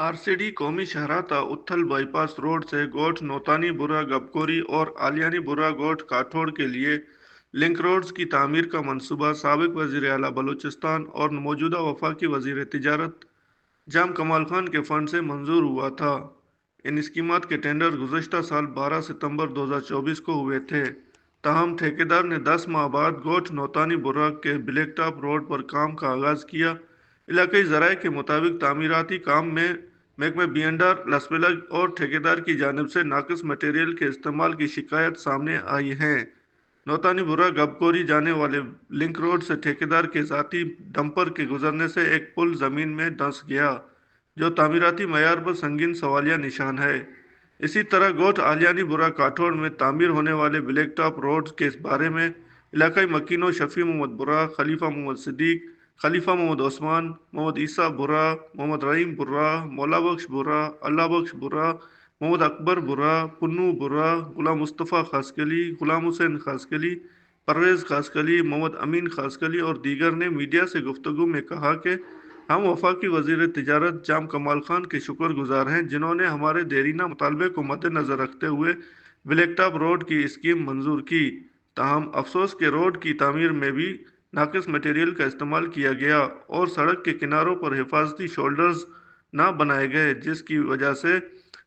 RCD कौमी शहराता उथल bypass road से गोठ नौतानी बुरा गबकोरी और आलियानी बुरा गोठ काठोड़ के लिए लिंक रोड्स की तामीर का मंसूबा साबिक वजीर आला बलूचिस्तान और मौजूदा वफाकी वजीर तिजारत जाम कमाल खान के फंड से मंजूर हुआ था। इन स्कीमात के टेंडर गुज़श्ता साल 12 सितंबर 2024 को हुए थे। ताहम ठेकेदार ने 10 माह बाद गोठ नौतानी बुर्रा के ब्लैक टॉप रोड पर काम का आगाज़ किया। इलाकई ज़राए के मुताबिक तामीराती काम में महकमे बीएंडआर लसबेला और ठेकेदार की जानिब से नाकिस मटेरियल के इस्तेमाल की शिकायत सामने आई है। नौतानी बुरा गबकोरी जाने वाले लिंक रोड से ठेकेदार के ज़ाती डंपर के गुजरने से एक पुल ज़मीन में धंस गया, जो तामीराती मयार पर संगीन सवालिया निशान है। इसी तरह गोठ आलियानी बुरा काठोड़ में तामीर होने वाले ब्लैक टॉप रोड के बारे में इलाकाई मकीनों शफी मोहम्मद बुरा, खलीफा मोहम्मद सिद्दीक, खलीफा मोहम्मद ओस्मान, मोहम्मद ईसा बुरा, मोहम्मद रहीम बुरा, मौला बख्श बुरा, अल्लाह बख्श बुरा, मोहम्मद अकबर बुरा, पुन्नू बुरा, गुलाम मुस्तफ़ा खासकली, गुलाम हुसैन खासकली, परवेज़ खासकली, मोहम्मद अमीन खासकली और दीगर ने मीडिया से गुफ्तगू में कहा कि हम वफाकी वज़ीर तिजारत जाम कमाल खान के शुक्रगुजार हैं, जिन्होंने हमारे देरीना मुतालबे को मद्देनज़र रखते हुए ब्लैक टॉप रोड की स्कीम मंजूर की। ताहम अफसोस के रोड की तामीर में भी नाकिस मटेरियल का इस्तेमाल किया गया और सड़क के किनारों पर हिफाजती शोल्डर्स ना बनाए गए, जिसकी वजह से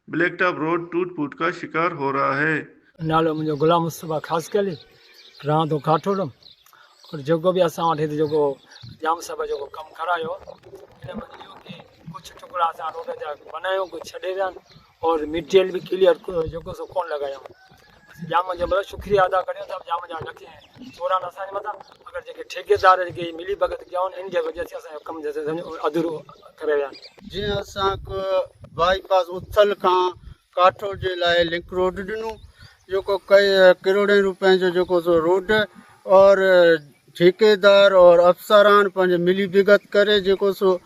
ब्लैक टॉप रोड टूट फूट का शिकार हो रहा है। नालो मुझे गुलाम मुस्तफ़ा खास कली रहा तो काठोड़ और जो भी असां वटि हिते जेको जाम साहब जो कमु करायो इन में इहो कि कुझु टुकड़ा असां रोड जा बनायूं, कुझु छॾे विया आहिनि और मटीरियल बि क्लियर जेको सो कोन लॻायूं। जाम जो मतलब शुक्रिया अदा करियूं था जाम जा लखे चोरान असांजे मथां, अगरि जेके ठेकेदार जेके मिली भगत कया आहिनि इन जे वजह सां असांजो कमु जैसे अधूरो करे विया आहिनि। जीअं असां बाईपास उथल खां काठोड़ जे लाइ लिंक रोड ॾिनो, जेको करोड़नि रुपए जो जेको सो रोड और ठेकेदार और अफसरान पंहिंजे मिली भगत करे जेको सो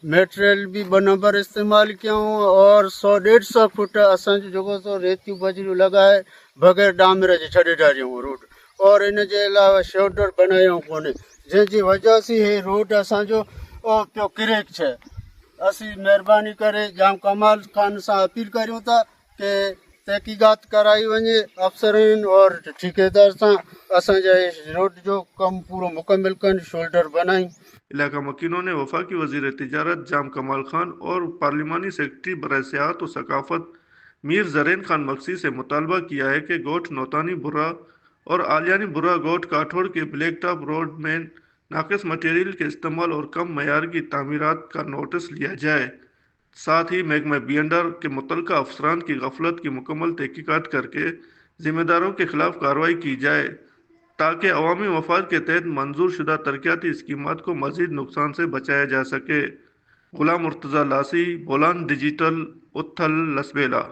मटेरियल भी 2 नंबर इस्तेमाल कयूं और 100-150 फुट असांजो जेको सो रेतियूं बजरियूं लॻाए बग़ैर डामर जे छॾे ॾाढियूं रोड और इन जे अलावा शोल्डर बनायूं कोन्हे, जंहिंजी वजह सां हे रोड असांजो पियो क्रेक छे। असीं महिरबानी करे जाम कमाल खान सां अपील करियूं था कि तहकीक़ात कराई वञे अफसरनि और ठेकेदार सां असांजा रोड जो कमु पूरो मुकम्मल कनि, शोल्डर बनाई। इलाका मकीनों ने वफाकी वजीर तिजारत जाम कमाल खान और पार्लिमानी सेक्रेटरी बराए सियाहत और सकाफत मीर ज़रैन खान मक्सी से मुतालबा किया है कि गोठ नौतानी बुरा और आलियानी बुरा गोठ काठोड़ के ब्लैक टॉप रोड में नाकिस मटेरियल के इस्तेमाल और कम मयार की तामीरात का नोटिस लिया जाए। साथ ही महकमा बीएंडआर के मुतल्लिका अफसरान की गफलत की मुकम्मल तहकीकात करके जिम्मेदारों के खिलाफ कार्रवाई की जाए, ताकि अवामी मफाद के तहत मंजूर शुदा तरक्याती स्कीमात को मजीद नुकसान से बचाया जा सके। गुलाम मुर्तज़ा लासी, बोलान डिजिटल, उथल, लसबेला।